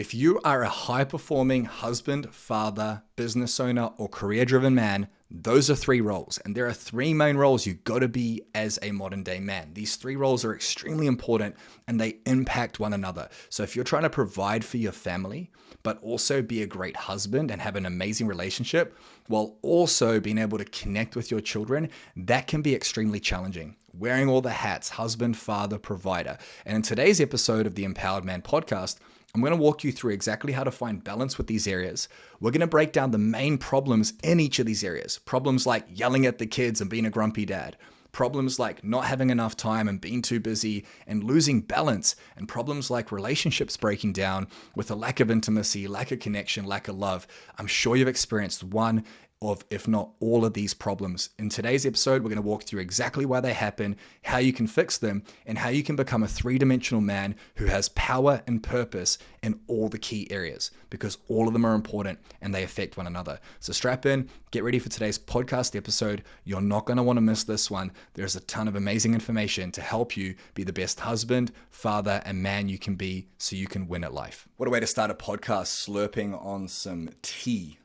If you are a high-performing husband, father, business owner, or career-driven man, those are three roles. And there are three main roles you got to be as a modern-day man. These three roles are extremely important and they impact one another. So if you're trying to provide for your family, but also be a great husband and have an amazing relationship, while also being able to connect with your children, that can be extremely challenging. Wearing all the hats, husband, father, provider. And in today's episode of the Empowered Man podcast, I'm going to walk you through exactly how to find balance with these areas. We're going to break down the main problems in each of these areas. Problems like yelling at the kids and being a grumpy dad. Problems like not having enough time and being too busy and losing balance. And problems like relationships breaking down with a lack of intimacy, lack of connection, lack of love. I'm sure you've experienced one of, if not all of these problems. In today's episode, we're going to walk through exactly why they happen, how you can fix them, and how you can become a three-dimensional man who has power and purpose in all the key areas, because all of them are important and they affect one another. So strap in, get ready for today's podcast episode. You're not going to want to miss this one. There's a ton of amazing information to help you be the best husband, father, and man you can be so you can win at life. What a way to start a podcast, slurping on some tea.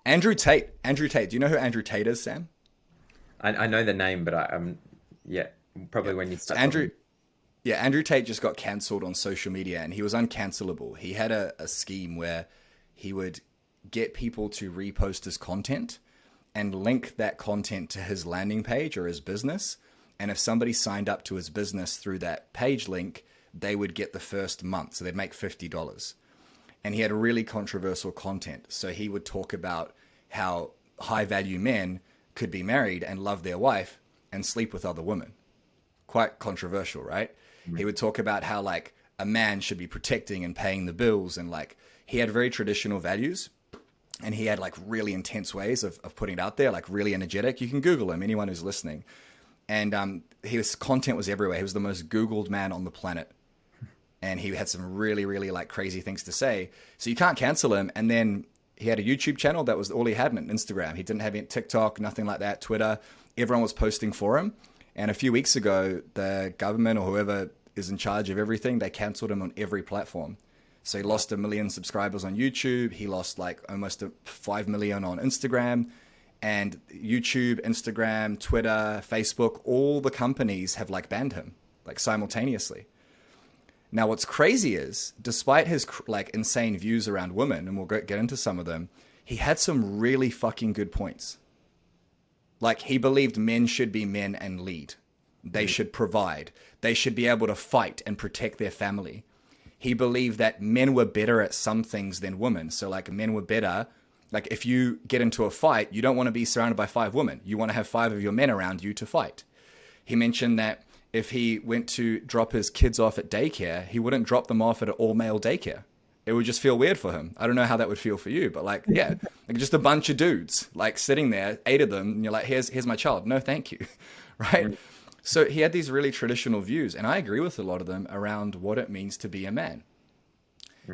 Andrew Tate. Do you know who Andrew Tate is, Sam? I know the name, but probably when you start. Andrew Tate just got cancelled on social media and he was uncancelable. He had a scheme where he would get people to repost his content and link that content to his landing page or his business. And if somebody signed up to his business through that page link, they would get the first month. So they'd make $50. And he had really controversial content. So he would talk about how high value men could be married and love their wife and sleep with other women. Quite controversial, right? Mm-hmm. He would talk about how like a man should be protecting and paying the bills. And like he had very traditional values and he had like really intense ways of putting it out there, like really energetic. You can Google him, anyone who's listening. And his content was everywhere. He was the most Googled man on the planet. And he had some really, really like crazy things to say. So you can't cancel him. And then he had a YouTube channel. That was all he had, and Instagram. He didn't have any TikTok, nothing like that, Twitter. Everyone was posting for him. And a few weeks ago, the government or whoever is in charge of everything, they canceled him on every platform. So he lost 1 million subscribers on YouTube. He lost like almost 5 million on Instagram. And YouTube, Instagram, Twitter, Facebook, all the companies have like banned him like simultaneously. Now, what's crazy is, despite his like insane views around women, and we'll get into some of them, he had some really fucking good points. Like he believed men should be men and lead. They should provide. They should be able to fight and protect their family. He believed that men were better at some things than women. So like men were better. Like if you get into a fight, you don't want to be surrounded by 5 women. You want to have 5 of your men around you to fight. He mentioned that if he went to drop his kids off at daycare, he wouldn't drop them off at an all-male daycare. It would just feel weird for him. I don't know how that would feel for you, but like, yeah, like just a bunch of dudes like sitting there, 8 of them, and you're like, here's my child. No, thank you, right? So he had these really traditional views, and I agree with a lot of them around what it means to be a man.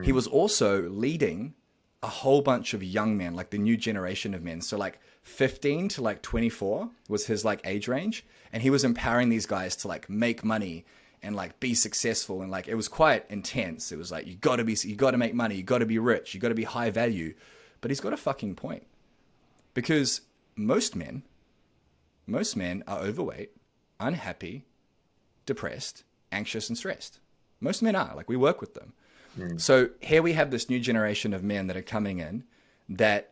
He was also leading a whole bunch of young men, like the new generation of men. So like 15 to like 24 was his like age range. And he was empowering these guys to like make money and like be successful. And like, it was quite intense. It was like, you got to make money. You got to be rich. You got to be high value. But he's got a fucking point, because most men are overweight, unhappy, depressed, anxious, and stressed. Most men are. Like, we work with them. So here we have this new generation of men that are coming in that,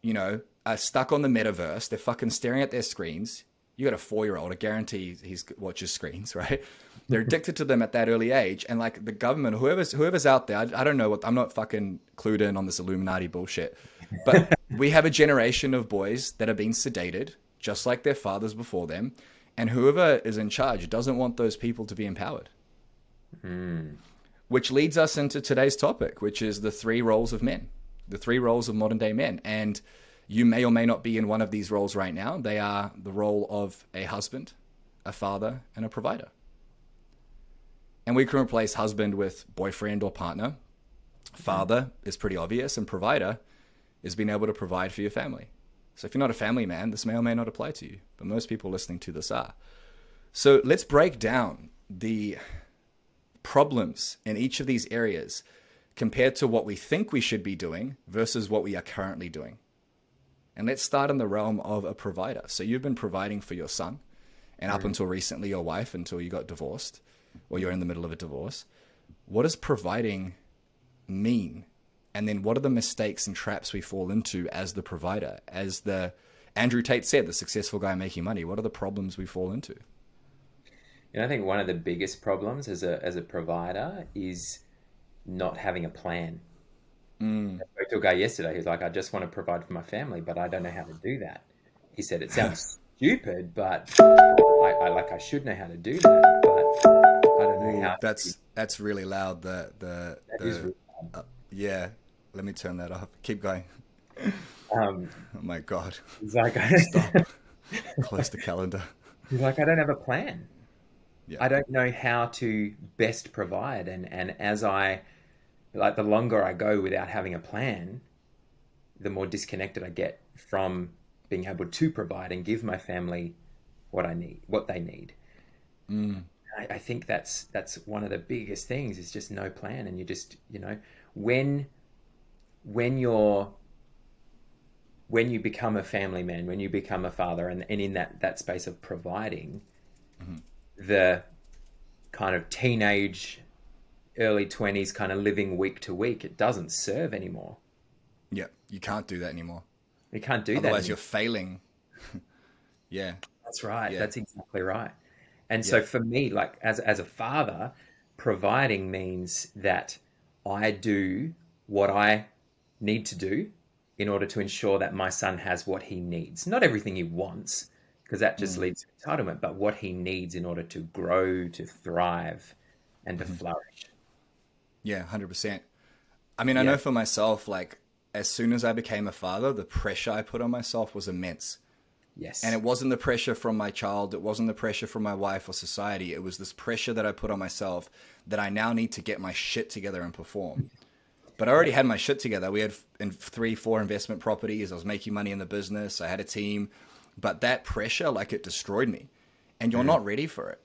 you know, are stuck on the metaverse. They're fucking staring at their screens. You got a 4-year-old, I guarantee he watches screens, right? They're addicted to them at that early age. And like the government, whoever's out there, I don't know I'm not fucking clued in on this Illuminati bullshit, but we have a generation of boys that are being sedated just like their fathers before them. And whoever is in charge doesn't want those people to be empowered. Which leads us into today's topic, which is the 3 roles of men, the 3 roles of modern day men. And you may or may not be in one of these roles right now. They are the role of a husband, a father, and a provider. And we can replace husband with boyfriend or partner. Father is pretty obvious, and provider is being able to provide for your family. So if you're not a family man, this may or may not apply to you, but most people listening to this are. So let's break down the problems in each of these areas compared to what we think we should be doing versus what we are currently doing. And let's start in the realm of a provider. So you've been providing for your son, and up until recently your wife, until you got divorced, or you're in the middle of a divorce. What does providing mean? And then what are the mistakes and traps we fall into as the provider? As the Andrew Tate said, the successful guy making money, what are the problems we fall into? I think one of the biggest problems as a provider is not having a plan. I spoke to a guy yesterday who's like, I just want to provide for my family, but I don't know how to do that. He said, it sounds stupid, but I should know how to do that, but I don't know how. That's really loud. That is really loud. Yeah, let me turn that off. Keep going. Oh my God. He's like, stop. Close the calendar. He's like, I don't have a plan. Yeah. I don't know how to best provide. And as the longer I go without having a plan, the more disconnected I get from being able to provide and give my family what they need. I think that's one of the biggest things is just no plan. And you just, when you become a family man, when you become a father, and in that space of providing, the kind of teenage, early 20s kind of living week to week, it doesn't serve anymore. Yeah, you can't do that anymore. You can't do that. Otherwise, you're failing. Yeah. That's right. Yeah. That's exactly right. And so for me, like as a father, providing means that I do what I need to do in order to ensure that my son has what he needs. Not everything he wants, because that just leads to entitlement, but what he needs in order to grow, to thrive, and to flourish. Yeah, 100%. I mean, I know for myself, like, as soon as I became a father, the pressure I put on myself was immense. Yes. And it wasn't the pressure from my child. It wasn't the pressure from my wife or society. It was this pressure that I put on myself that I now need to get my shit together and perform. But I already had my shit together. We had 3-4 investment properties. I was making money in the business. I had a team. But that pressure, like, it destroyed me. And you're not ready for it.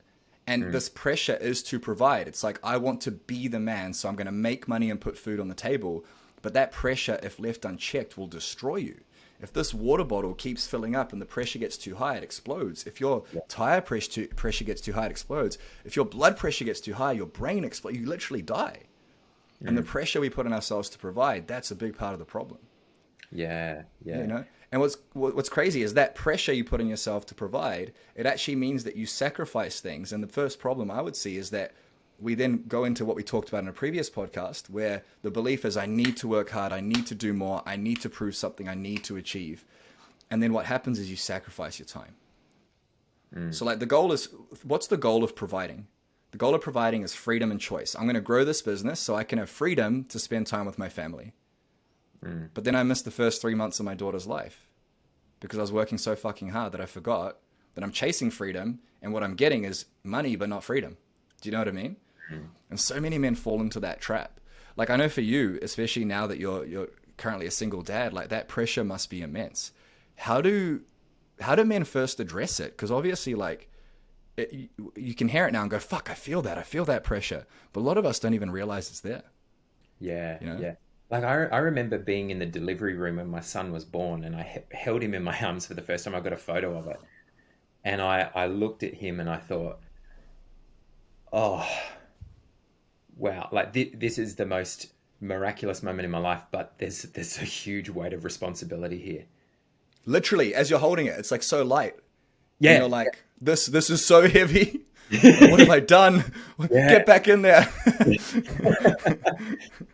And this pressure is to provide. It's like, I want to be the man, so I'm going to make money and put food on the table. But that pressure, if left unchecked, will destroy you. If this water bottle keeps filling up and the pressure gets too high, it explodes. If your tire pressure gets too high, it explodes. If your blood pressure gets too high, your brain explodes. You literally die. And the pressure we put on ourselves to provide, that's a big part of the problem. Yeah. And what's crazy is that pressure you put on yourself to provide, it actually means that you sacrifice things. And the first problem I would see is that we then go into what we talked about in a previous podcast, where the belief is I need to work hard, I need to do more, I need to prove something, I need to achieve. And then what happens is you sacrifice your time. So like what's the goal of providing? The goal of providing is freedom and choice. I'm going to grow this business so I can have freedom to spend time with my family. But then I missed the first 3 months of my daughter's life because I was working so fucking hard that I forgot that I'm chasing freedom, and what I'm getting is money, but not freedom. Do you know what I mean? And so many men fall into that trap. Like, I know for you, especially now that you're currently a single dad, like, that pressure must be immense. How do men first address it? Because obviously, like, you can hear it now and go, fuck, I feel that pressure. But a lot of us don't even realize it's there. Yeah. Like, I remember being in the delivery room when my son was born, and I held him in my arms for the first time. I got a photo of it. And I looked at him and I thought, oh, wow, like this is the most miraculous moment in my life, but there's a huge weight of responsibility here. Literally, as you're holding it, it's like so light. Yeah. And you're like, this is so heavy. What have I done? Yeah. Get back in there.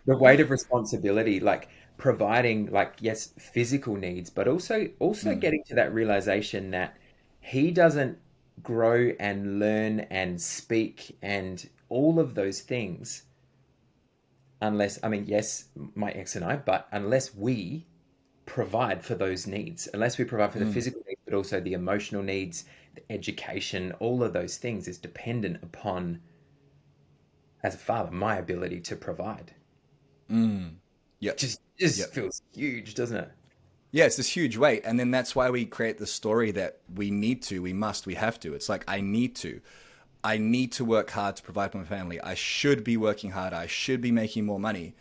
The weight of responsibility, like providing, like, yes, physical needs, but also getting to that realization that he doesn't grow and learn and speak and all of those things unless, I mean, yes, my ex and I, but unless we provide for those needs, unless we provide for the physical needs, but also the emotional needs, the education, all of those things is dependent upon, as a father, my ability to provide. Yeah. Just feels huge, doesn't it? Yeah, it's this huge weight. And then that's why we create the story that we need to, we must, we have to. It's like, I need to work hard to provide for my family. I should be working harder. I should be making more money.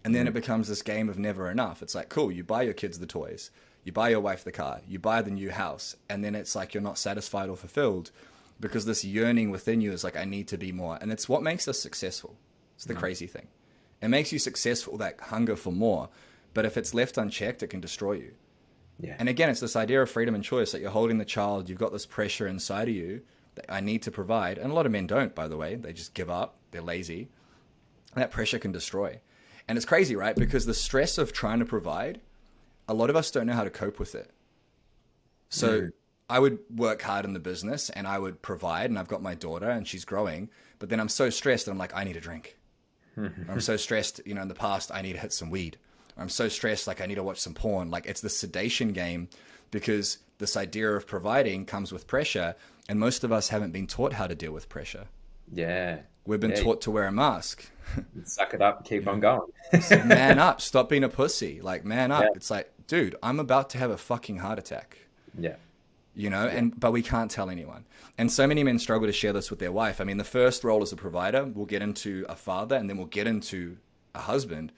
And then it becomes this game of never enough. It's like, cool, you buy your kids the toys, you buy your wife the car, you buy the new house, and then it's like you're not satisfied or fulfilled because this yearning within you is like, I need to be more. And it's what makes us successful. It's the crazy thing. It makes you successful, that hunger for more. But if it's left unchecked, it can destroy you. Yeah. And again, it's this idea of freedom and choice, that you're holding the child, you've got this pressure inside of you that I need to provide. And a lot of men don't, by the way. They just give up. They're lazy. That pressure can destroy. And it's crazy, right? Because the stress of trying to provide, a lot of us don't know how to cope with it. So I would work hard in the business and I would provide, and I've got my daughter and she's growing, but then I'm so stressed that I'm like, I need a drink. I'm so stressed, in the past, I need to hit some weed. Or I'm so stressed, like I need to watch some porn. Like it's the sedation game, because this idea of providing comes with pressure. And most of us haven't been taught how to deal with pressure. Yeah. We've been taught to wear a mask. Suck it up, keep on going. Man up, stop being a pussy. Like, man up. Yeah. It's like, dude, I'm about to have a fucking heart attack. Yeah. But we can't tell anyone. And so many men struggle to share this with their wife. I mean, the first role as a provider, we'll get into a father, and then we'll get into a husband.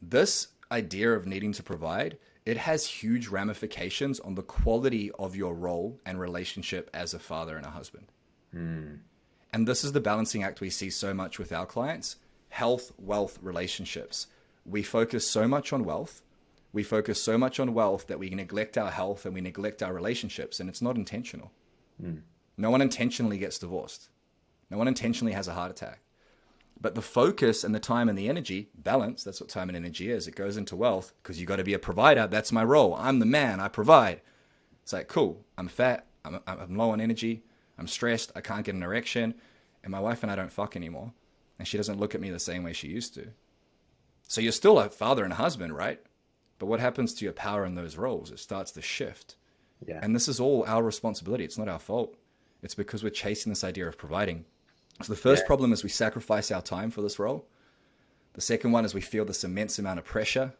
This idea of needing to provide, it has huge ramifications on the quality of your role and relationship as a father and a husband. And this is the balancing act we see so much with our clients: health, wealth, relationships. We focus so much on wealth. We focus so much on wealth that we neglect our health and we neglect our relationships, and it's not intentional. No one intentionally gets divorced. No one intentionally has a heart attack. But the focus and the time and the energy, balance, that's what time and energy is. It goes into wealth because you got to be a provider. That's my role. I'm the man. I provide. It's like, cool, I'm fat. I'm low on energy. I'm stressed. I can't get an erection. And my wife and I don't fuck anymore. And she doesn't look at me the same way she used to. So you're still a father and a husband, right? But what happens to your power in those roles? It starts to shift. Yeah. And this is all our responsibility. It's not our fault. It's because we're chasing this idea of providing. So the first problem is we sacrifice our time for this role. The second one is we feel this immense amount of pressure.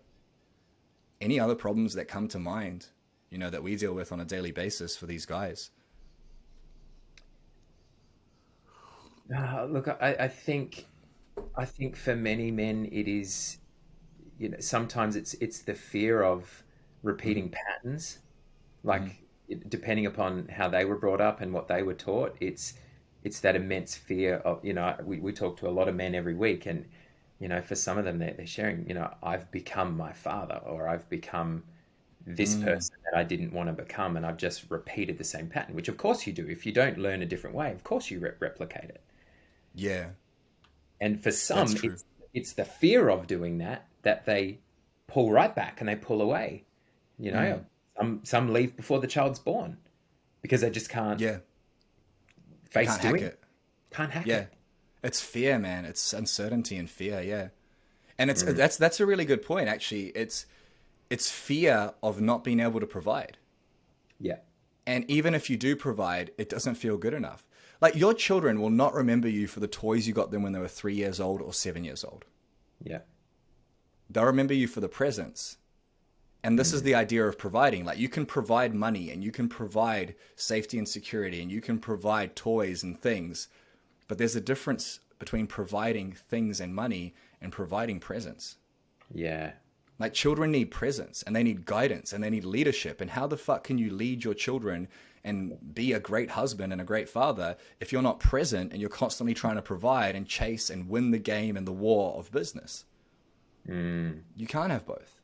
Any other problems that come to mind, that we deal with on a daily basis for these guys? Look, I think for many men it is, sometimes it's the fear of repeating patterns, like depending upon how they were brought up and what they were taught. It's that immense fear of, we talk to a lot of men every week, and for some of them they're sharing, I've become my father, or I've become this person that I didn't want to become, and I've just repeated the same pattern, which of course you do. If you don't learn a different way, of course you replicate it. Yeah. And for some, it's the fear of doing that they pull right back and they pull away. Some leave before the child's born because they just can't face doing it. Can't hack it. It's fear, man. It's uncertainty and fear. Yeah. And that's a really good point. Actually, it's fear of not being able to provide. Yeah. And even if you do provide, it doesn't feel good enough. Like, your children will not remember you for the toys you got them when they were 3 years old or 7 years old. Yeah. They'll remember you for the presents. And this is the idea of providing. Like, you can provide money and you can provide safety and security and you can provide toys and things. But there's a difference between providing things and money and providing presence. Yeah. Like, children need presence and they need guidance and they need leadership. And how the fuck can you lead your children and be a great husband and a great father if you're not present and you're constantly trying to provide and chase and win the game and the war of business? You can't have both.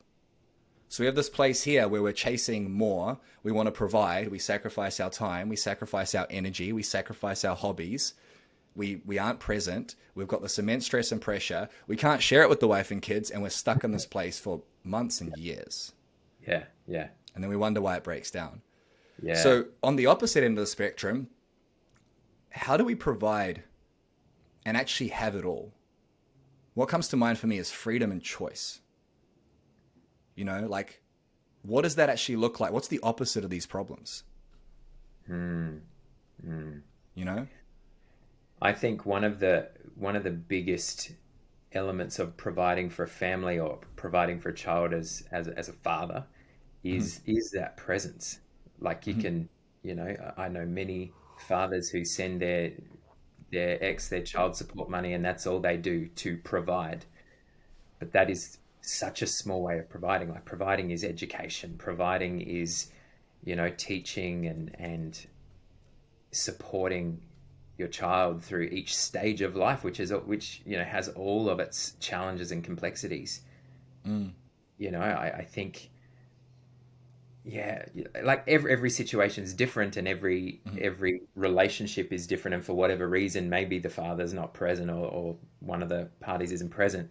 So we have this place here where we're chasing more. We want to provide. We sacrifice our time. We sacrifice our energy. We sacrifice our hobbies. We aren't present. We've got this immense stress and pressure. We can't share it with the wife and kids, and we're stuck in this place for months and years. Yeah, yeah. And then we wonder why it breaks down. Yeah. So on the opposite end of the spectrum, how do we provide and actually have it all? What comes to mind for me is freedom and choice. Like, what does that actually look like? What's the opposite of these problems? I think one of the biggest elements of providing for a family or providing for a child as a father is that presence. Like, you can, I know many fathers who send their child support money, and that's all they do to provide. but that is such a small way of providing. Like providing is education, providing is, teaching and supporting your child through each stage of life, which has all of its challenges and complexities. I think, yeah, like every situation is different, and every relationship is different, and for whatever reason, maybe the father's not present, or one of the parties isn't present.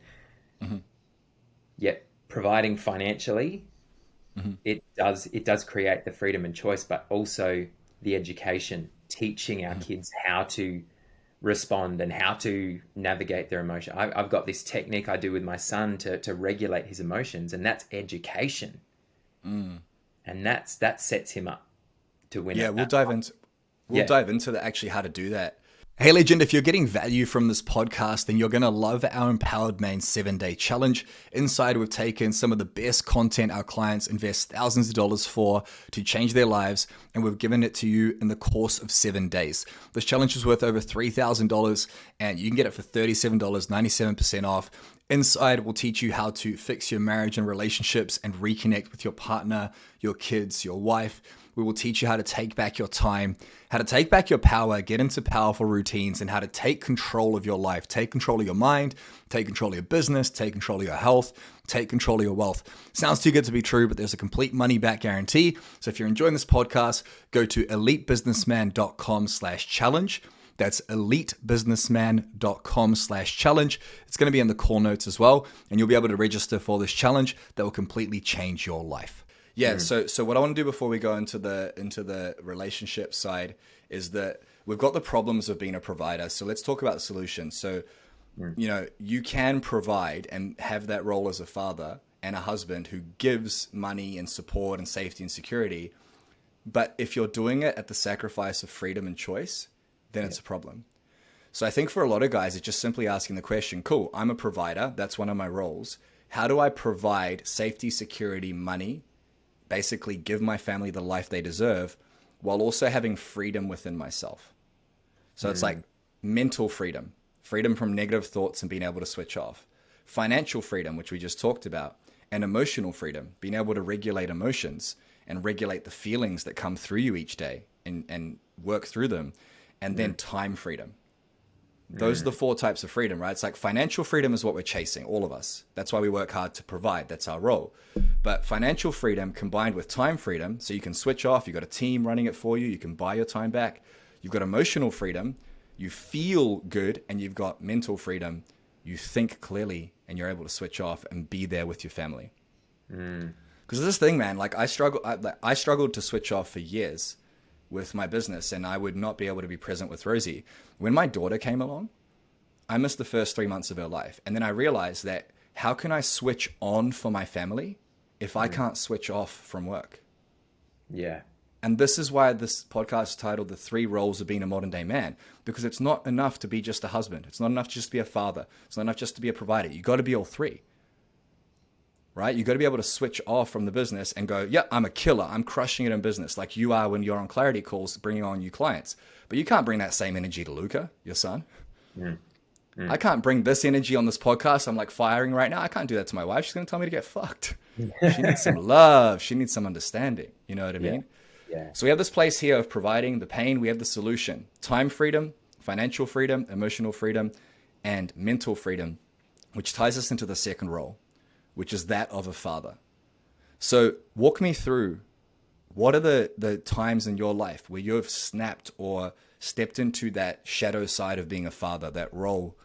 Yet providing financially, it does create the freedom and choice, but also the education, teaching our kids how to respond and how to navigate their emotion. I've got this technique I do with my son to regulate his emotions, and that's education. And that sets him up to win. Yeah, we'll dive into that, actually, how to do that. Hey legend, if you're getting value from this podcast, then you're going to love our Empowered Man 7-Day Challenge. Inside, we've taken some of the best content our clients invest thousands of dollars for to change their lives, and we've given it to you in the course of 7 days. This challenge is worth over $3,000, and you can get it for $37, 97% off. Inside, we'll teach you how to fix your marriage and relationships and reconnect with your partner, your kids, your wife. We will teach you how to take back your time, how to take back your power, get into powerful routines, and how to take control of your life, take control of your mind, take control of your business, take control of your health, take control of your wealth. Sounds too good to be true, but there's a complete money back guarantee. So if you're enjoying this podcast, go to elitebusinessman.com/challenge. That's elitebusinessman.com/challenge. It's going to be in the call notes as well, and you'll be able to register for this challenge that will completely change your life. Yeah, so what I want to do before we go into the relationship side is that we've got the problems of being a provider. So let's talk about the solution. So, you can provide and have that role as a father and a husband who gives money and support and safety and security. But if you're doing it at the sacrifice of freedom and choice, then it's a problem. So I think for a lot of guys, it's just simply asking the question, cool, I'm a provider. That's one of my roles. How do I provide safety, security, money, basically give my family the life they deserve, while also having freedom within myself? So it's like mental freedom, freedom from negative thoughts and being able to switch off, financial freedom, which we just talked about, and emotional freedom, being able to regulate emotions and regulate the feelings that come through you each day and work through them, and then time freedom. Those are the 4 types of freedom, right? It's like financial freedom is what we're chasing, all of us. That's why we work hard to provide. That's our role. But financial freedom combined with time freedom, so you can switch off. You've got a team running it for you. You can buy your time back. You've got emotional freedom. You feel good, and you've got mental freedom. You think clearly, and you're able to switch off and be there with your family. Because this thing, man, like I struggled to switch off for years with my business, and I would not be able to be present with Rosie. When my daughter came along, I missed the first 3 months of her life. And then I realized that how can I switch on for my family if I can't switch off from work? Yeah. And this is why this podcast is titled The 3 Roles of Being a Modern Day Man, because it's not enough to be just a husband. It's not enough just to be a father. It's not enough just to be a provider. You got to be all 3. Right? You got to be able to switch off from the business and go, yeah, I'm a killer. I'm crushing it in business, like you are when you're on clarity calls, bringing on new clients. But you can't bring that same energy to Luca, your son. I can't bring this energy on this podcast. I'm like firing right now. I can't do that to my wife. She's going to tell me to get fucked. She needs some love. She needs some understanding. You know what I mean? Yeah. So we have this place here of providing the pain. We have the solution: time freedom, financial freedom, emotional freedom, and mental freedom, which ties us into the second role, which is that of a father. So walk me through, what are the times in your life where you've snapped or stepped into that shadow side of being a father, that role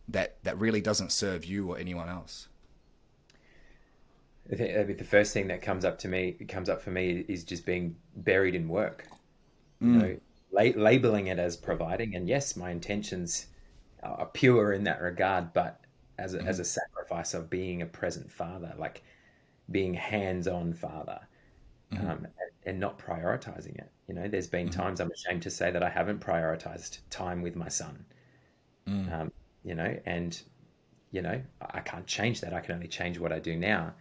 that really doesn't serve you or anyone else? I think the first thing that comes up for me is just being buried in work. Labeling it as providing, and yes, my intentions are pure in that regard, but as a sacrifice of being a present father, like being hands-on father, and not prioritizing it. There's been times I'm ashamed to say that I haven't prioritized time with my son. And I can't change that. I can only change what I do now.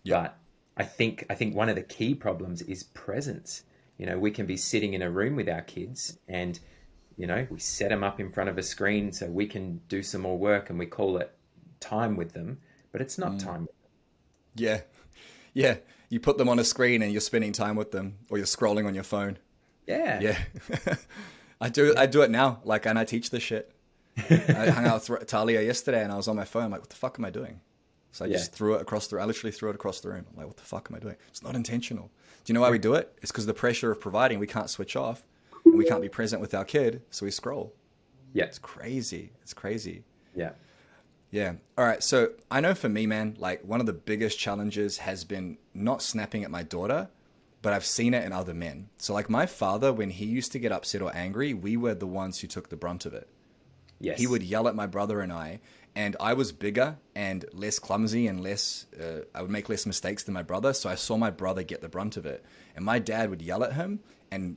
But I think one of the key problems is presence. We can be sitting in a room with our kids, and we set them up in front of a screen so we can do some more work, and we call it time with them. but it's not time. Yeah. Yeah. You put them on a screen and you're spending time with them, or you're scrolling on your phone. Yeah. Yeah. I do it now. Like, and I teach this shit. I hung out with Talia yesterday and I was on my phone. I'm like, what the fuck am I doing? So I just threw it across the room. I literally threw it across the room. I'm like, what the fuck am I doing? It's not intentional. Do you know why we do it? It's because the pressure of providing, we can't switch off and we can't be present with our kid. So we scroll. Yeah. It's crazy. It's crazy. Yeah. Yeah. All right. So I know for me, man, like one of the biggest challenges has been not snapping at my daughter, but I've seen it in other men. So like my father, when he used to get upset or angry, we were the ones who took the brunt of it. Yes. He would yell at my brother and I was bigger and less clumsy and I would make less mistakes than my brother. So I saw my brother get the brunt of it. And my dad would yell at him and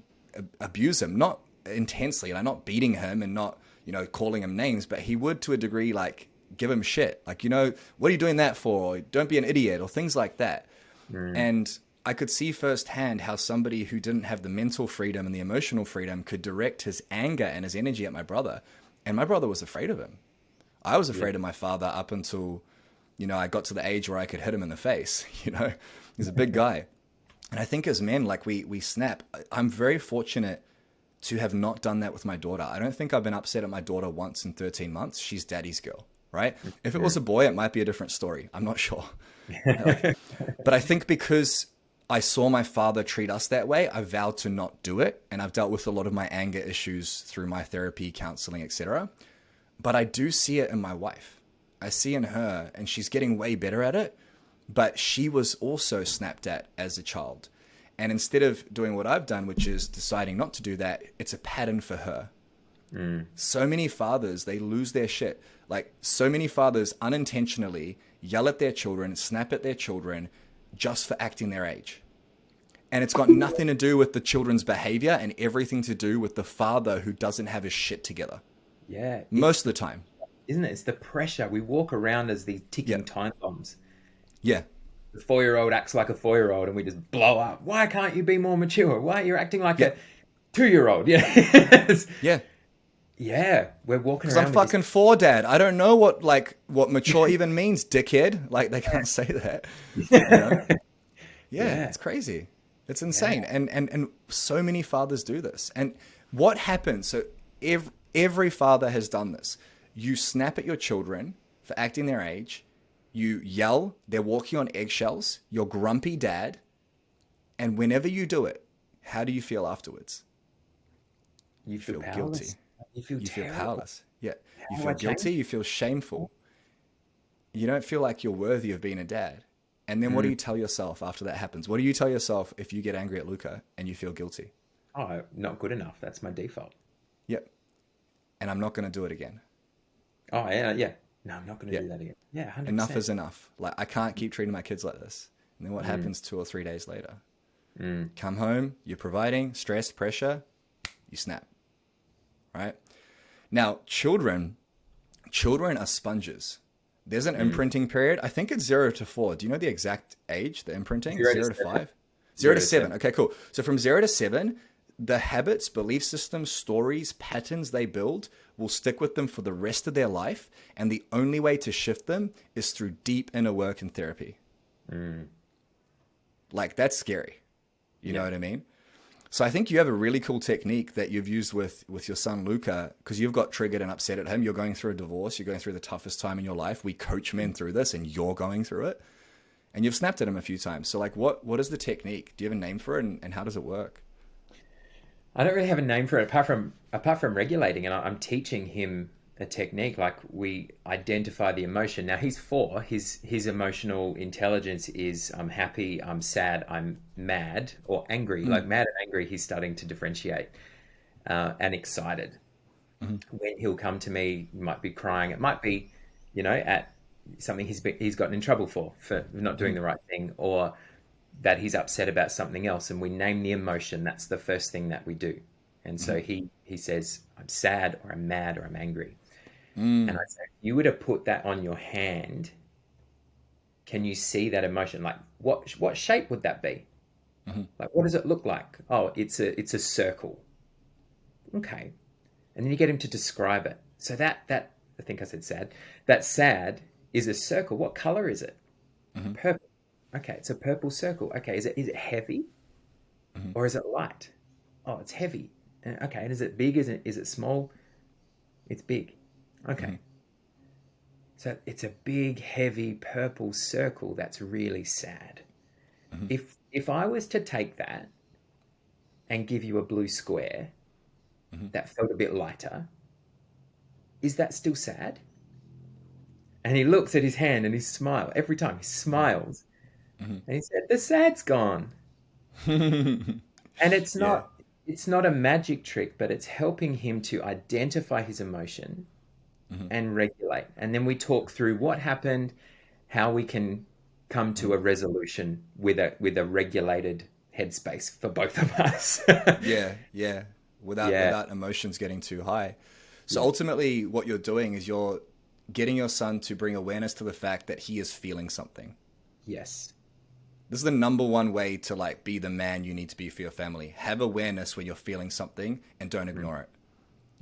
abuse him, not intensely, like not beating him and not, calling him names, but he would to a degree, like give him shit. Like, what are you doing that for? Or, don't be an idiot or things like that. And I could see firsthand how somebody who didn't have the mental freedom and the emotional freedom could direct his anger and his energy at my brother. And my brother was afraid of him. I was afraid of my father up until, I got to the age where I could hit him in the face. He's a big guy. And I think as men, like we snap. I'm very fortunate to have not done that with my daughter. I don't think I've been upset at my daughter once in 13 months. She's daddy's girl, right? If it was a boy, it might be a different story. I'm not sure. But I think because I saw my father treat us that way, I vowed to not do it. And I've dealt with a lot of my anger issues through my therapy, counseling, etc. But I do see it in my wife. I see in her, and she's getting way better at it. But she was also snapped at as a child. And instead of doing what I've done, which is deciding not to do that, it's a pattern for her. So many fathers, they lose their shit. Like so many fathers unintentionally yell at their children, snap at their children just for acting their age. And it's got nothing to do with the children's behavior and everything to do with the father who doesn't have his shit together. Yeah. Most of the time. Isn't it? It's the pressure. We walk around as these ticking time bombs. Yeah. The 4-year-old acts like a 4-year-old and we just blow up. Why can't you be more mature? Why are you acting like a 2-year-old? Yeah. Yeah. Yeah. We're walking Because around. I'm fucking 4, Dad. I don't know what mature even means, dickhead. Like they can't say that. Yeah, it's crazy. It's insane. Yeah. And so many fathers do this. And what happens? So every father has done this. You snap at your children for acting their age. You yell, they're walking on eggshells, you're grumpy dad, and whenever you do it, how do you feel afterwards? You feel guilty. You feel powerless. Yeah. You feel guilty, you feel shameful. You don't feel like you're worthy of being a dad. And then what do you tell yourself after that happens? What do you tell yourself if you get angry at Luca and you feel guilty? Oh, not good enough. That's my default. Yep. And I'm not going to do it again. Oh, yeah. No, I'm not going to do that again. Yeah, 100%. Enough is enough. Like, I can't keep treating my kids like this. And then what happens 2 or 3 days later? Come home, you're providing, stress, pressure, you snap. Right? Now, children are sponges. There's an imprinting period. I think it's 0 to 4. Do you know the exact age, the imprinting? 0 to 5? 0 to 7. Okay, cool. So from 0 to 7, the habits, belief systems, stories, patterns they build will stick with them for the rest of their life. And the only way to shift them is through deep inner work and therapy. Like, that's scary. You know what I mean? So I think you have a really cool technique that you've used with your son, Luca, because you've got triggered and upset at him. You're going through a divorce. You're going through the toughest time in your life. We coach men through this and you're going through it. And you've snapped at him a few times. So like, what is the technique? Do you have a name for it and how does it work? I don't really have a name for it apart from regulating, and I'm teaching him a technique. Like, we identify the emotion. Now he's 4. His emotional intelligence is I'm happy, I'm sad, I'm mad, or angry. Like mad and angry, he's starting to differentiate, and excited. When he'll come to me, he might be crying. It might be, at something he's gotten in trouble for not doing the right thing, or that he's upset about something else, and we name the emotion. That's the first thing that we do. And so he says, I'm sad, or I'm mad, or I'm angry. And I say, if you were to put that on your hand, can you see that emotion? Like, what shape would that be? Like, what does it look like? Oh, it's a circle. Okay. And then you get him to describe it. So that I think I said sad. That sad is a circle. What color is it? Mm-hmm. Purple. Okay, it's a purple circle. Okay, is it heavy Mm-hmm. or is it light? Oh, it's heavy. Okay, and is it big? Is it small? It's big. Okay. Mm-hmm. So it's a big, heavy purple circle that's really sad. Mm-hmm. If I was to take that and give you a blue square Mm-hmm. that felt a bit lighter, is that still sad? And he looks at his hand and he smiles. Every time he smiles. Mm-hmm. And he said, the sad's gone. And Yeah. it's not a magic trick, but it's helping him to identify his emotion Mm-hmm. and regulate. And then we talk through what happened, how we can come to a resolution with a regulated headspace for both of us. Yeah, yeah. Yeah. Without emotions getting too high. So Yeah. ultimately what you're doing is you're getting your son to bring awareness to the fact that he is feeling something. Yes. This is the number one way to like be the man you need to be for your family. Have awareness when you're feeling something and don't ignore it.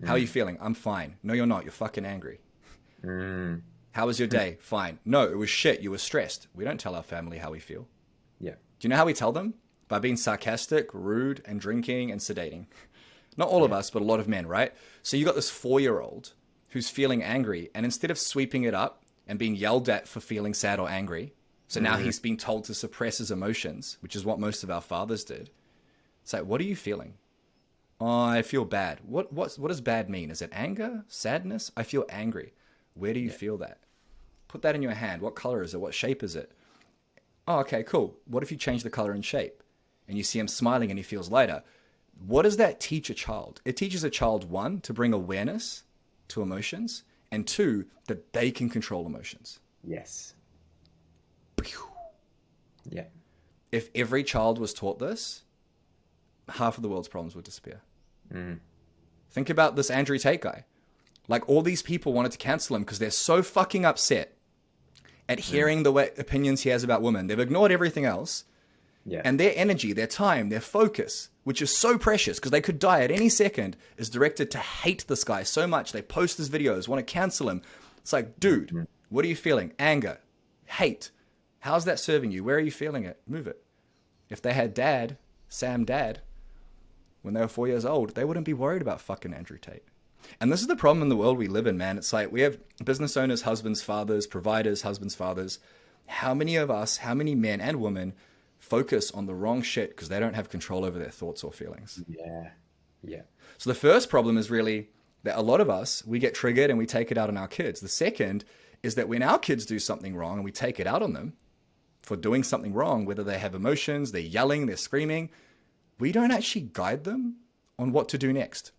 How are you feeling? I'm fine. No, you're not. You're fucking angry. Mm. How was your day? Fine. No, it was shit. You were stressed. We don't tell our family how we feel. Yeah. Do you know how we tell them? By being sarcastic, rude, and drinking and sedating. Not all of us, but a lot of men, right? So you got this 4-year-old who's feeling angry, and instead of sweeping it up and being yelled at for feeling sad or angry, so now he's being told to suppress his emotions, which is what most of our fathers did. It's like, what are you feeling? Oh, I feel bad. What does bad mean? Is it anger? Sadness? I feel angry. Where do you feel that? Put that in your hand. What color is it? What shape is it? Oh, okay, cool. What if you change the color and shape? And you see him smiling and he feels lighter. What does that teach a child? It teaches a child, 1, to bring awareness to emotions, and 2, that they can control emotions. Yes. Yeah. If every child was taught this, half of the world's problems would disappear. Think about this Andrew Tate guy. Like, all these people wanted to cancel him because they're so fucking upset at hearing the opinions he has about women. They've ignored everything else. Yeah. And their energy, their time, their focus, which is so precious because they could die at any second, is directed to hate this guy so much. They post his videos, want to cancel him. It's like, dude, what are you feeling? Anger, hate. How's that serving you? Where are you feeling it? Move it. If they had Sam Dad, when they were 4 years old, they wouldn't be worried about fucking Andrew Tate. And this is the problem in the world we live in, man. It's like we have business owners, husbands, fathers, providers, husbands, fathers. How many of us, how many men and women focus on the wrong shit because they don't have control over their thoughts or feelings? Yeah. Yeah. So the first problem is really that a lot of us, we get triggered and we take it out on our kids. The second is that when our kids do something wrong and we take it out on them for doing something wrong, whether they have emotions, they're yelling, they're screaming, we don't actually guide them on what to do next.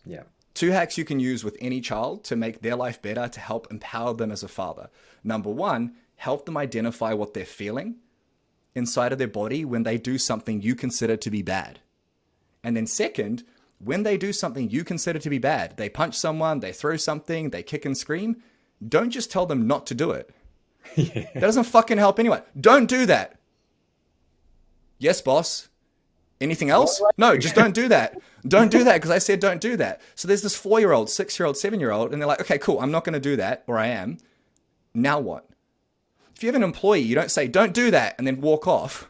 Yeah. 2 hacks you can use with any child to make their life better, to help empower them as a father. Number 1, help them identify what they're feeling inside of their body when they do something you consider to be bad. And then second, when they do something you consider to be bad, they punch someone, they throw something, they kick and scream, don't just tell them not to do it. Yeah. That doesn't fucking help anyone. Don't do that. Yes, boss. Anything else? No, just don't do that. Don't do that because I said don't do that. So there's this 4-year-old, 6-year-old, 7-year-old, and they're like, okay, cool, I'm not going to do that, or I am. Now what? If you have an employee, you don't say, don't do that, and then walk off.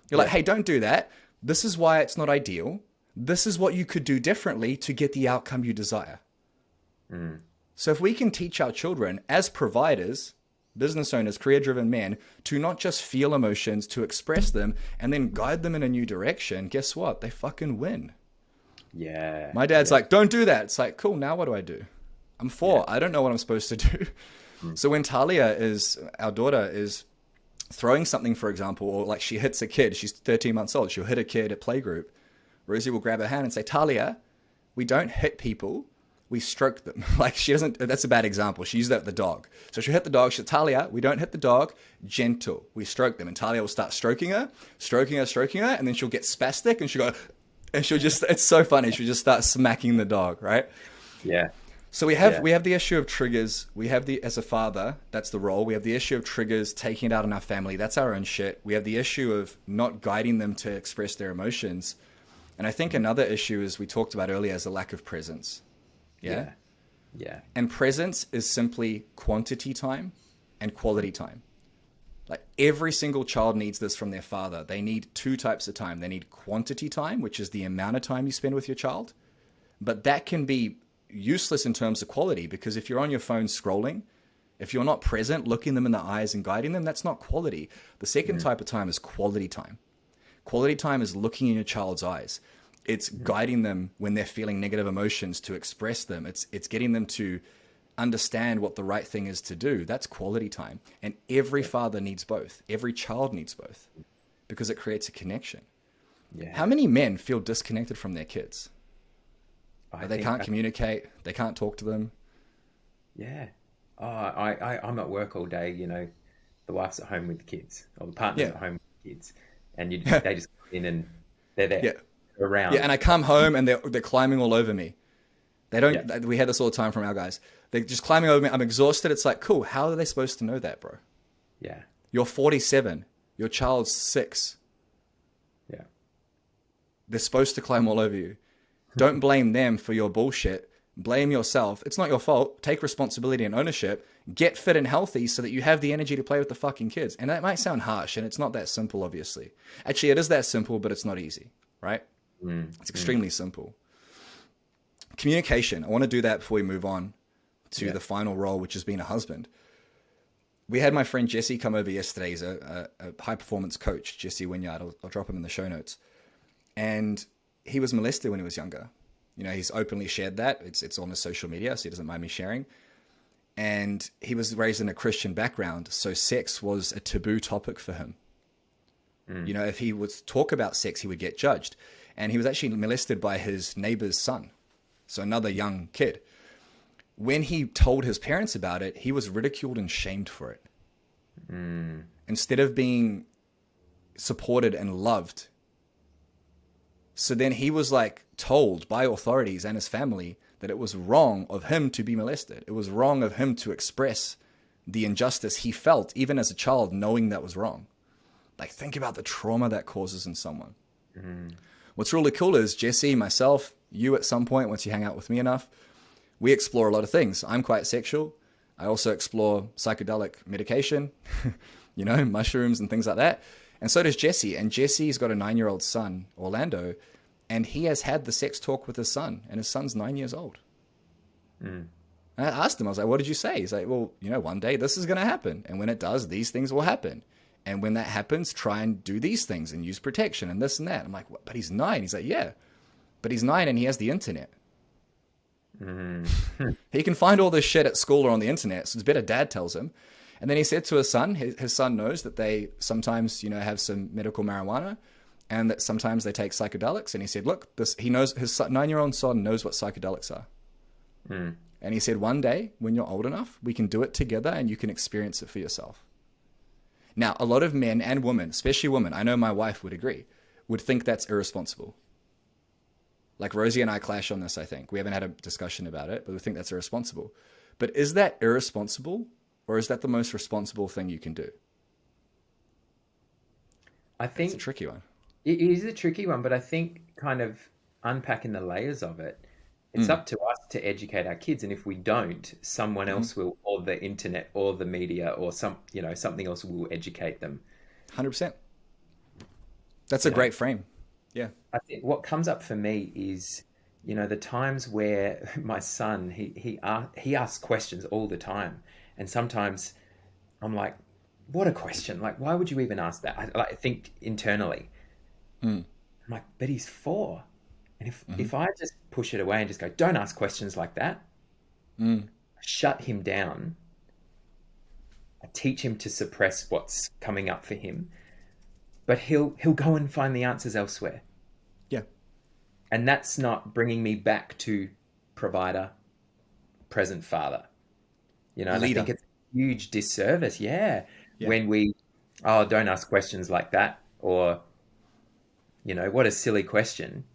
You're like, hey, don't do that. This is why it's not ideal. This is what you could do differently to get the outcome you desire. So if we can teach our children as providers, business owners, career-driven men, to not just feel emotions, to express them, and then guide them in a new direction, guess what? They fucking win. Yeah. My dad's like, don't do that. It's like, cool, now what do I do? I'm 4. I don't know what I'm supposed to do. So when our daughter is throwing something, for example, or like she hits a kid, she's 13 months old, she'll hit a kid at playgroup, Rosie will grab her hand and say, Talia, we don't hit people, we stroke them. Like she doesn't, that's a bad example. She used that with the dog. So she'll hit the dog, she'll, Talia, we don't hit the dog, gentle, we stroke them. And Talia will start stroking her, and then she'll get spastic and she'll go, and she'll just, it's so funny, she'll just start smacking the dog, right? Yeah. So we have the issue of triggers. We have as a father, that's the role. We have the issue of triggers, taking it out on our family. That's our own shit. We have the issue of not guiding them to express their emotions. And I think another issue is we talked about earlier is a lack of presence. Yeah. Yeah. And presence is simply quantity time and quality time. Like every single child needs this from their father. They need two types of time. They need quantity time, which is the amount of time you spend with your child. But that can be useless in terms of quality, because if you're on your phone scrolling, if you're not present, looking them in the eyes and guiding them, that's not quality. The second type of time is quality time. Quality time is looking in your child's eyes. It's guiding them when they're feeling negative emotions to express them. It's getting them to understand what the right thing is to do. That's quality time. And every father needs both. Every child needs both, because it creates a connection. Yeah. How many men feel disconnected from their kids? They can't communicate. They can't talk to them. Yeah. Oh, I'm at work all day, you know, the wife's at home with the kids, or the partner's Yeah. at home with the kids, and they just come in and they're there, Yeah. they're around. Yeah, and I come home and they're climbing all over me. They don't. Yeah. We had this all the time from our guys. They're just climbing over me. I'm exhausted. It's like, cool. How are they supposed to know that, bro? Yeah. You're 47. Your child's 6. Yeah. They're supposed to climb all over you. Don't blame them for your bullshit. Blame yourself. It's not your fault. Take responsibility and ownership. Get fit and healthy so that you have the energy to play with the fucking kids. And that might sound harsh, and it's not that simple, obviously. Actually, it is that simple, but it's not easy, right? It's extremely simple. Communication. I want to do that before we move on to the final role, which is being a husband. We had my friend Jesse come over yesterday. He's a high performance coach, Jesse Wynyard. I'll drop him in the show notes. And he was molested when he was younger. You know, he's openly shared that. It's on his social media, so he doesn't mind me sharing. And he was raised in a Christian background, so sex was a taboo topic for him. You know, if he would talk about sex, he would get judged. And he was actually molested by his neighbor's son, so another young kid. When he told his parents about it, he was ridiculed and shamed for it. Instead of being supported and loved. So then he was like told by authorities and his family that it was wrong of him to be molested. It was wrong of him to express the injustice he felt, even as a child, knowing that was wrong. Like, think about the trauma that causes in someone. What's really cool is Jesse, myself, you at some point, once you hang out with me enough, we explore a lot of things. I'm quite sexual. I also explore psychedelic medication, you know, mushrooms and things like that. And so does Jesse. And Jesse's got a 9-year-old son, Orlando, and he has had the sex talk with his son, and his son's 9 years old. And I asked him, I was like, what did you say? He's like, well, you know, one day this is going to happen. And when it does, these things will happen. And when that happens, try and do these things and use protection and this and that. I'm like, what? But he's 9. He's like, yeah, but he's 9 and he has the internet. He can find all this shit at school or on the internet. So it's better dad tells him. And then he said to his son, his son knows that they sometimes, you know, have some medical marijuana and that sometimes they take psychedelics. And he said, look, he knows, his 9-year-old son knows what psychedelics are. And he said, one day when you're old enough, we can do it together and you can experience it for yourself. Now, a lot of men and women, especially women, I know my wife would agree, would think that's irresponsible. Like Rosie and I clash on this, I think. We haven't had a discussion about it, but we think that's irresponsible. But is that irresponsible, or is that the most responsible thing you can do? I think it's a tricky one. it is a tricky one, but I think kind of unpacking the layers of it, it's up to us to educate our kids. And if we don't, someone else will, or the internet or the media or something else will educate them. 100%. That's a great frame. Yeah. I think what comes up for me is, you know, the times where my son, he asks questions all the time. And sometimes I'm like, what a question. Like, why would you even ask that? I think internally. I'm like, but he's 4. And if I just push it away and just go, don't ask questions like that, shut him down, I teach him to suppress what's coming up for him, but he'll go and find the answers elsewhere. Yeah. And that's not bringing me back to provider, present father. You know, and I think it's a huge disservice, when we, don't ask questions like that, or, you know, what a silly question.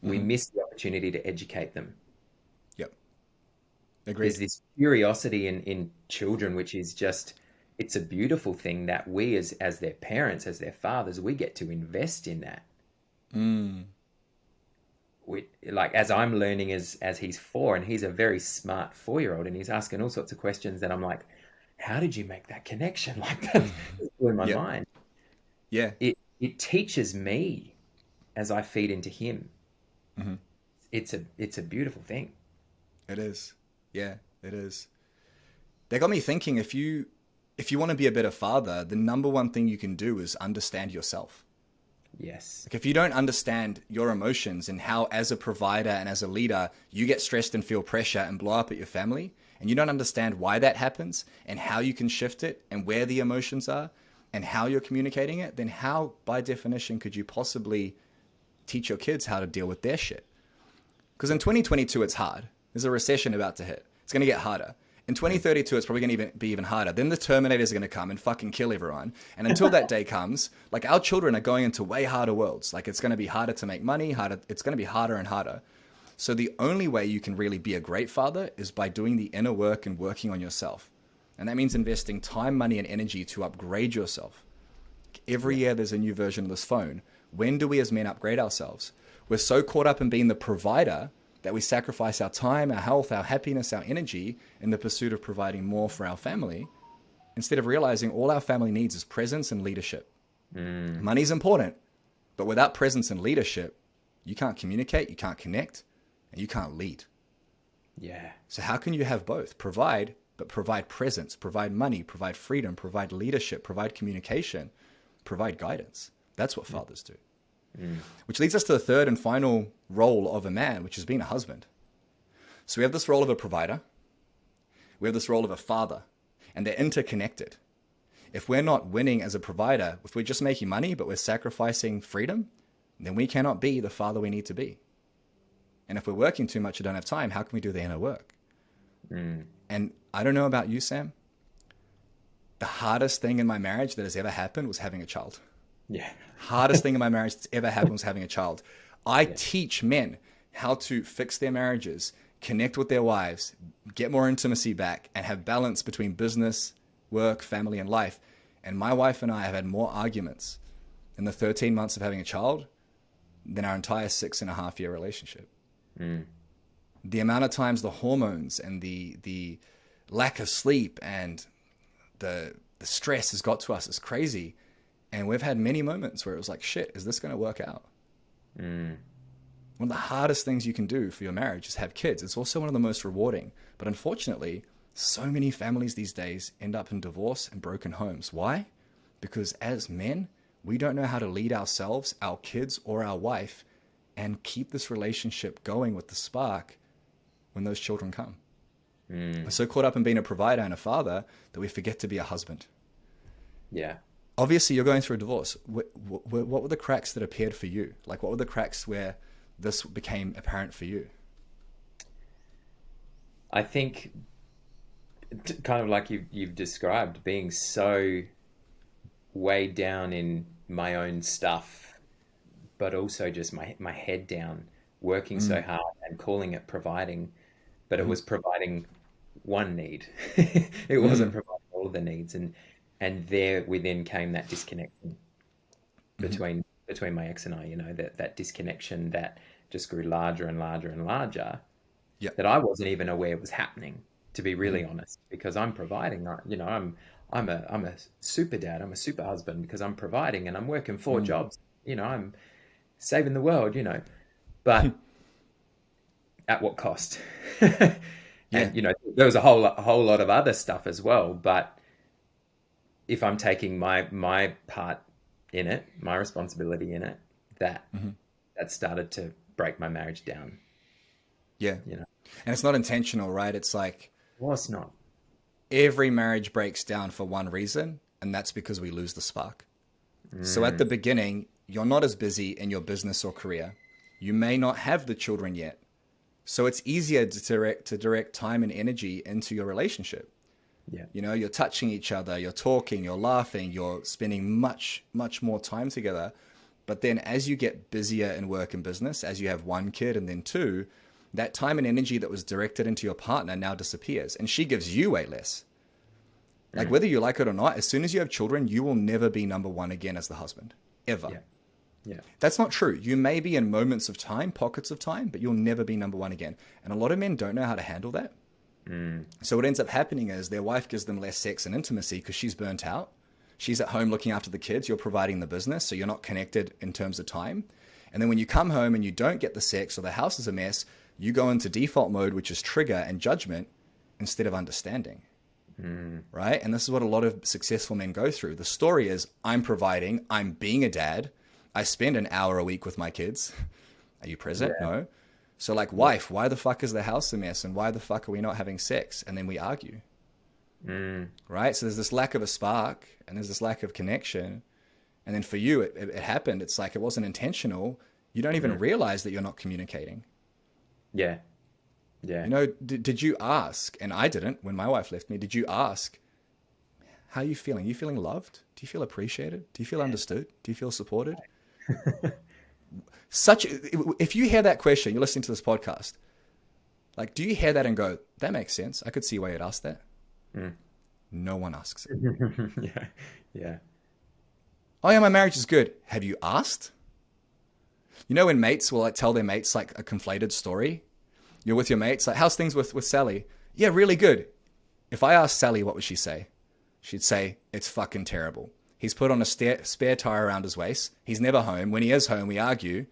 We miss the opportunity to educate them. Yep. Agreed. There's this curiosity in children, which is just, it's a beautiful thing that we as their parents, as their fathers, we get to invest in that. like as I'm learning as he's 4, and he's a very smart 4-year-old, and he's asking all sorts of questions, and I'm like, how did you make that connection? Like that blew my Yeah. mind. Yeah. It teaches me as I feed into him. Hmm. It's a beautiful thing. It is. Yeah, it is. That got me thinking, if you want to be a better father, the number one thing you can do is understand yourself. Yes. Like if you don't understand your emotions and how as a provider and as a leader, you get stressed and feel pressure and blow up at your family, and you don't understand why that happens and how you can shift it and where the emotions are and how you're communicating it, then how by definition could you possibly teach your kids how to deal with their shit? Because in 2022, it's hard. There's a recession about to hit. It's going to get harder. In 2032, it's probably going to be even harder. Then the Terminators are going to come and fucking kill everyone. And until that day comes, like our children are going into way harder worlds. Like it's going to be harder to make money, it's going to be harder and harder. So the only way you can really be a great father is by doing the inner work and working on yourself. And that means investing time, money, and energy to upgrade yourself. Every year there's a new version of this phone. When do we as men upgrade ourselves? We're so caught up in being the provider that we sacrifice our time, our health, our happiness, our energy in the pursuit of providing more for our family, instead of realizing all our family needs is presence and leadership. Money's important, but without presence and leadership, you can't communicate, you can't connect, and you can't lead. Yeah. So how can you have both? Provide, but provide presence, provide money, provide freedom, provide leadership, provide communication, provide guidance. That's what fathers do. Which leads us to the third and final role of a man, which is being a husband. So we have this role of a provider. We have this role of a father, and they're interconnected. If we're not winning as a provider, if we're just making money, but we're sacrificing freedom, then we cannot be the father we need to be. And if we're working too much and don't have time, how can we do the inner work? And I don't know about you, Sam. The hardest thing in my marriage that has ever happened was having a child. Yeah. Hardest thing in my marriage that's ever happened was having a child. I teach men how to fix their marriages, connect with their wives, get more intimacy back, and have balance between business, work, family, and life. And my wife and I have had more arguments in the 13 months of having a child than our entire 6.5-year relationship. The amount of times the hormones and the lack of sleep and the stress has got to us is crazy. And we've had many moments where it was like, shit, is this going to work out? One of the hardest things you can do for your marriage is have kids. It's also one of the most rewarding. But unfortunately, so many families these days end up in divorce and broken homes. Why? Because as men, we don't know how to lead ourselves, our kids, or our wife and keep this relationship going with the spark when those children come. We're so caught up in being a provider and a father that we forget to be a husband. Yeah. Obviously, you're going through a divorce. What were the cracks that appeared for you? Like, what were the cracks where this became apparent for you? I think kind of like you've described, being so weighed down in my own stuff, but also just my head down, working so hard and calling it providing, but it was providing one need. It wasn't providing all of the needs. And there within came that disconnection between my ex and I, that disconnection that just grew larger and larger and larger, that I wasn't even aware was happening, to be really honest, because I'm providing. I'm a super dad, I'm a super husband because I'm providing and I'm working 4 jobs, I'm saving the world, but at what cost? And there was a whole lot of other stuff as well, but if I'm taking my part in it, my responsibility in it, that started to break my marriage down. Yeah. And it's not intentional, right? It's like, well, it's not. Every marriage breaks down for one reason, and that's because we lose the spark. So at the beginning, you're not as busy in your business or career. You may not have the children yet. So it's easier to direct time and energy into your relationship. Yeah. You're touching each other, you're talking, you're laughing, you're spending much, much more time together. But then as you get busier in work and business, as you have 1 kid and then 2, that time and energy that was directed into your partner now disappears, and she gives you way less. Like whether you like it or not, as soon as you have children, you will never be number 1 again as the husband, ever. Yeah. That's not true. You may be in moments of time, pockets of time, but you'll never be number one again. And a lot of men don't know how to handle that. So what ends up happening is their wife gives them less sex and intimacy because she's burnt out. She's at home looking after the kids. You're providing the business, so you're not connected in terms of time. And then when you come home and you don't get the sex or the house is a mess, you go into default mode, which is trigger and judgment instead of understanding. Right? And this is what a lot of successful men go through. The story is, I'm providing, I'm being a dad. I spend an hour a week with my kids. Are you present? Yeah. No. So like, wife, why the fuck is the house a mess? And why the fuck are we not having sex? And then we argue. Right? So there's this lack of a spark and there's this lack of connection. And then for you, it happened. It's like, it wasn't intentional. You don't even realize that you're not communicating. Yeah. Yeah. You know, did you ask, and I didn't when my wife left me, did you ask, how are you feeling? Are you feeling loved? Do you feel appreciated? Do you feel understood? Do you feel supported? If you hear that question, you're listening to this podcast, like, do you hear that and go, that makes sense? I could see why you'd ask that. No one asks it. Yeah. Yeah. Oh yeah, my marriage is good. Have you asked? You know, when mates will like tell their mates like a conflated story, you're with your mates, like, how's things with Sally? Yeah, really good. If I asked Sally, what would she say? She'd say, it's fucking terrible. He's put on a spare tire around his waist. He's never home. When he is home, we argue,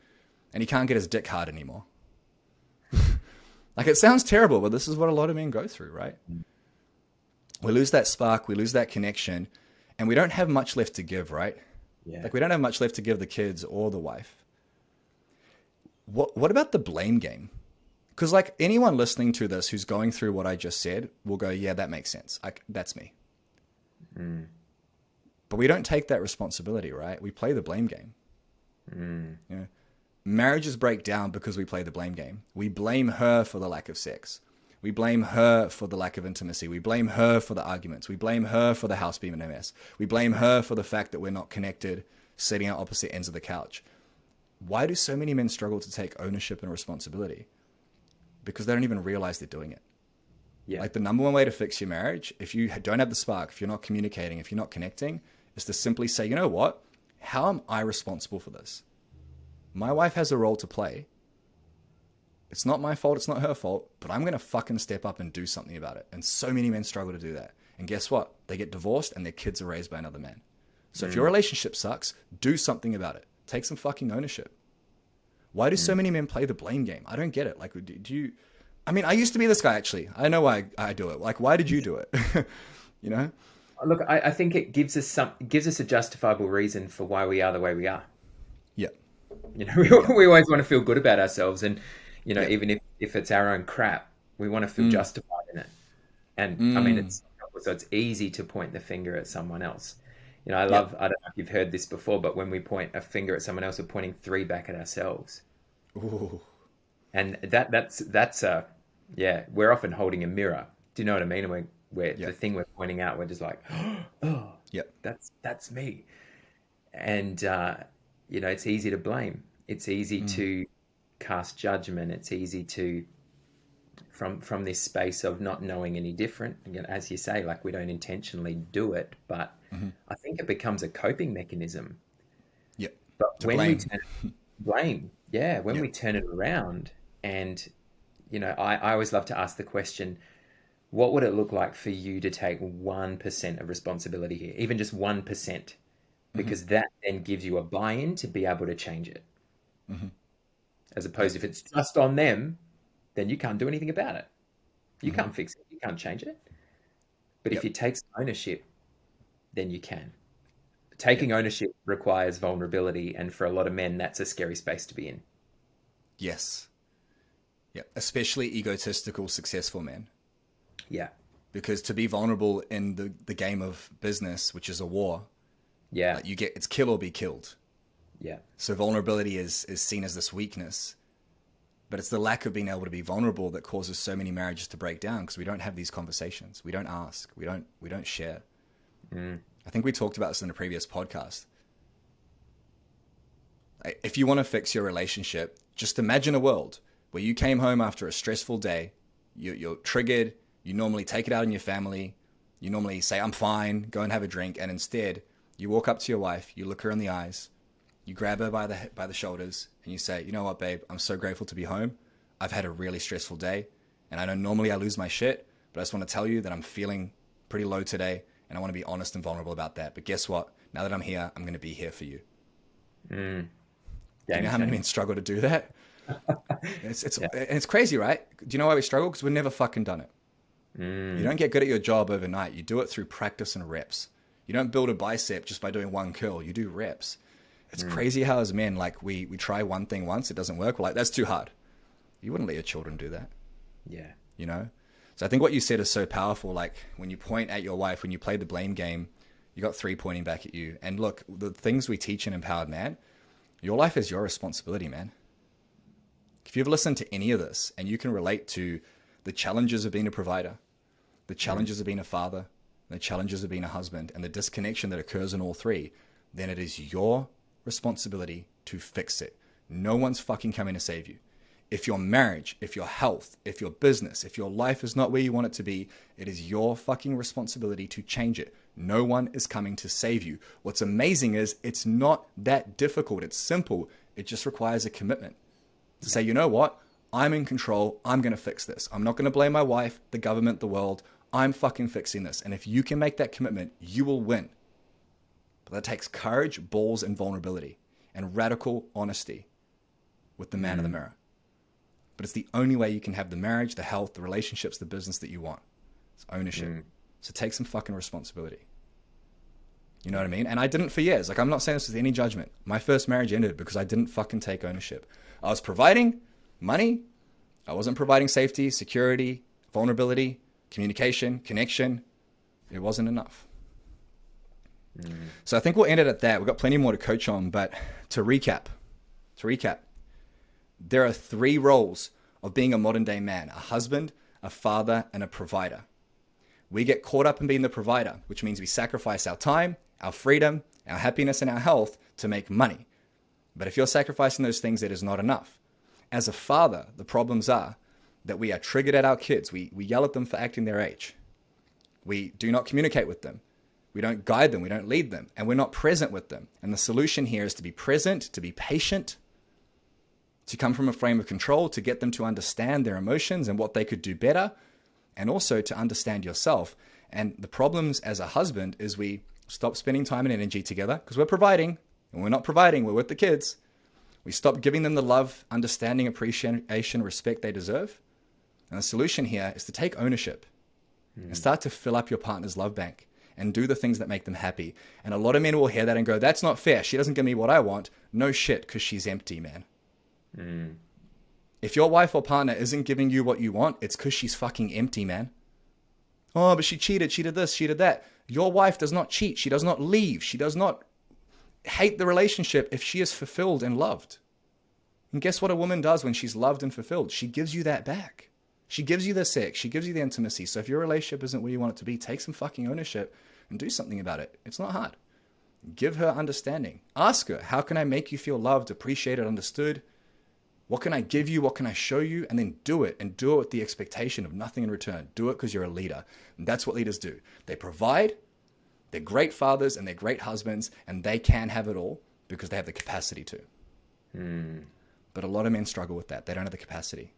and he can't get his dick hard anymore. Like, it sounds terrible, but this is what a lot of men go through, right? We lose that spark, we lose that connection, and we don't have much left to give, right? Yeah. Like, we don't have much left to give the kids or the wife. What about the blame game? Because like anyone listening to this who's going through what I just said will go, yeah, that makes sense. That's me. But we don't take that responsibility, right? We play the blame game. You know, marriages break down because we play the blame game. We blame her for the lack of sex. We blame her for the lack of intimacy. We blame her for the arguments. We blame her for the house being a mess. We blame her for the fact that we're not connected, sitting at opposite ends of the couch. Why do so many men struggle to take ownership and responsibility? Because they don't even realize they're doing it. Yeah. Like, the number one way to fix your marriage, if you don't have the spark, if you're not communicating, if you're not connecting, is to simply say, you know what? How am I responsible for this? My wife has a role to play. It's not my fault. It's not her fault, but I'm going to fucking step up and do something about it. And so many men struggle to do that. And guess what? They get divorced and their kids are raised by another man. So if your relationship sucks, do something about it. Take some fucking ownership. Why do so many men play the blame game? I don't get it. Like, do you, I mean, I used to be this guy, actually. I know why I do it. Like, why did you do it? You know? Look, I think it gives us a justifiable reason for why we are the way we are. Yeah. You know, we always want to feel good about ourselves, and you know, even if it's our own crap, we want to feel justified in it. And I mean, so it's easy to point the finger at someone else. You know, I don't know if you've heard this before, but when we point a finger at someone else, we're pointing 3 back at ourselves. Ooh. And that's we're often holding a mirror. Do you know what I mean? And we're the thing we're pointing out, we're just like, oh, that's me. And you know, it's easy to blame. It's easy to cast judgment. It's easy to, from this space of not knowing any different. You know, as you say, like, we don't intentionally do it, but I think it becomes a coping mechanism. Yeah. But To when blame. When we turn it around, and you know, I always love to ask the question, what would it look like for you to take 1% of responsibility here, even just 1%, because that then gives you a buy-in to be able to change it. As opposed, if it's just on them, then you can't do anything about it. You can't fix it. You can't change it. But if you take some ownership, then you can. Taking ownership requires vulnerability, and for a lot of men, that's a scary space to be in. Yes. Yeah. Especially egotistical, successful men. Yeah. Because to be vulnerable in the game of business, which is a war, like, it's kill or be killed. Yeah. So vulnerability is seen as this weakness, but it's the lack of being able to be vulnerable that causes so many marriages to break down, because we don't have these conversations. We don't ask. We don't share. I think we talked about this in a previous podcast. If you want to fix your relationship, just imagine a world where you came home after a stressful day, you're triggered, you normally take it out on your family, you normally say, I'm fine, go and have a drink, and instead you walk up to your wife, you look her in the eyes, You grab her by the shoulders and you say, you know what, babe, I'm so grateful to be home. I've had a really stressful day, and I know normally I lose my shit, but I just want to tell you that I'm feeling pretty low today, and I want to be honest and vulnerable about that. But guess what? Now that I'm here, I'm going to be here for you. Mm. You know how many men struggle to do that? Yeah. It's crazy, right? Do you know why we struggle? Because we've never fucking done it. You don't get good at your job overnight. You do it through practice and reps. You don't build a bicep just by doing one curl. You do reps. It's crazy how as men, like we try one thing once, it doesn't work. We're like, that's too hard. You wouldn't let your children do that. Yeah. You know? So I think what you said is so powerful. Like when you point at your wife, when you play the blame game, you got three pointing back at you. And look, the things we teach in Empowered Man, your life is your responsibility, man. If you've listened to any of this and you can relate to the challenges of being a provider, the challenges of being a father, the challenges of being a husband, and the disconnection that occurs in all three, then it is your responsibility to fix it. No one's fucking coming to save you. If your marriage, if your health, if your business, if your life is not where you want it to be, it is your fucking responsibility to change it. No one is coming to save you. What's amazing is it's not that difficult. It's simple. It just requires a commitment to say, you know what? I'm in control. I'm going to fix this. I'm not going to blame my wife, the government, the world. I'm fucking fixing this. And if you can make that commitment, you will win. But that takes courage, balls, and vulnerability, and radical honesty with the man in the mirror. But it's the only way you can have the marriage, the health, the relationships, the business that you want. It's ownership. So take some fucking responsibility. You know what I mean? And I didn't for years. Like, I'm not saying this with any judgment. My first marriage ended because I didn't fucking take ownership. I was providing money. I wasn't providing safety, security, vulnerability, communication, connection. It wasn't enough. So I think we'll end it at that. We've got plenty more to coach on, but to recap, there are three roles of being a modern day man: a husband, a father, and a provider. We get caught up in being the provider, which means we sacrifice our time, our freedom, our happiness, and our health to make money. But if you're sacrificing those things, it is not enough. As a father, the problems are that we are triggered at our kids. We yell at them for acting their age. We do not communicate with them. We don't guide them. We don't lead them. And we're not present with them. And the solution here is to be present, to be patient, to come from a frame of control, to get them to understand their emotions and what they could do better, and also to understand yourself. And the problems as a husband is we stop spending time and energy together because we're providing, and we're not providing, we're with the kids. We stop giving them the love, understanding, appreciation, respect they deserve. And the solution here is to take ownership and start to fill up your partner's love bank and do the things that make them happy. And a lot of men will hear that and go, that's not fair. She doesn't give me what I want. No shit, because she's empty, man. If your wife or partner isn't giving you what you want, it's because she's fucking empty, man. Oh, but she cheated. She did this. She did that. Your wife does not cheat. She does not leave. She does not hate the relationship if she is fulfilled and loved. And guess what a woman does when she's loved and fulfilled? She gives you that back. She gives you the sex. She gives you the intimacy. So if your relationship isn't where you want it to be, take some fucking ownership and do something about it. It's not hard. Give her understanding. Ask her, how can I make you feel loved, appreciated, understood? What can I give you? What can I show you? And then do it, and do it with the expectation of nothing in return. Do it because you're a leader. And that's what leaders do. They provide, they're great fathers, and they're great husbands, and they can have it all because they have the capacity to. But a lot of men struggle with that. They don't have the capacity.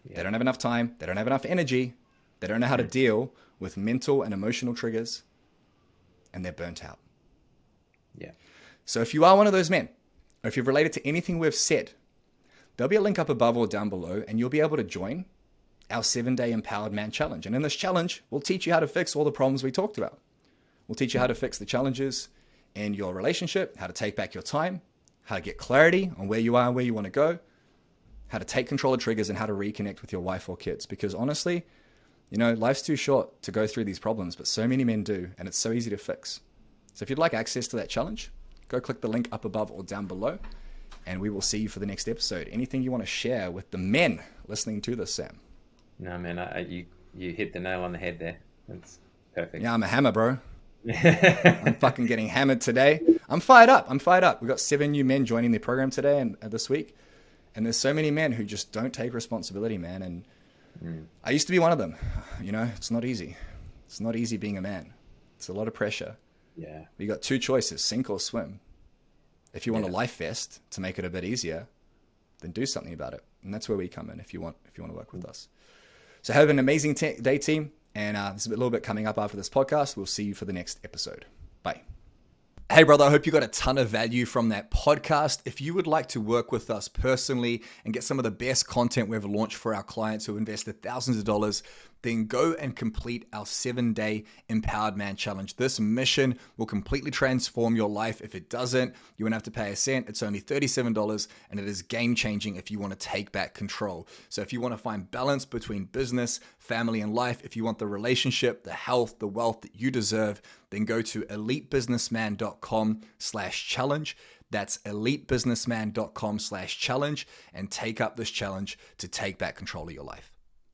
They don't have enough time. They don't have enough energy. They don't know how to deal with mental and emotional triggers, and they're burnt out. So if you are one of those men, or if you've related to anything we've said, there'll be a link up above or down below, and you'll be able to join our 7-day Empowered Man Challenge. And in this challenge, we'll teach you how to fix all the problems we talked about. We'll teach you how to fix the challenges in your relationship, how to take back your time, how to get clarity on where you are and where you want to go, how to take control of triggers, and how to reconnect with your wife or kids. Because honestly, you know, life's too short to go through these problems, but so many men do, and it's so easy to fix. So if you'd like access to that challenge, go click the link up above or down below, and we will see you for the next episode. Anything you want to share with the men listening to this, Sam? No, man, you hit the nail on the head there. That's perfect. Yeah, I'm a hammer, bro. I'm fucking getting hammered today. I'm fired up. We've got 7 new men joining the program today and this week. And there's so many men who just don't take responsibility, man. And I used to be one of them. You know, it's not easy. It's not easy being a man. It's a lot of pressure. Yeah. You got 2 choices, sink or swim. If you want a life vest to make it a bit easier, then do something about it. And that's where we come in if you want to work with us. So have an amazing day, team. And there's a little bit coming up after this podcast. We'll see you for the next episode. Bye. Hey, brother, I hope you got a ton of value from that podcast. If you would like to work with us personally and get some of the best content we've launched for our clients who have invested thousands of dollars, then go and complete our 7-day Empowered Man Challenge. This mission will completely transform your life. If it doesn't, you won't have to pay a cent. It's only $37, and it is game-changing if you want to take back control. So if you want to find balance between business, family, and life, if you want the relationship, the health, the wealth that you deserve, then go to elitebusinessman.com/challenge. That's elitebusinessman.com/challenge and take up this challenge to take back control of your life.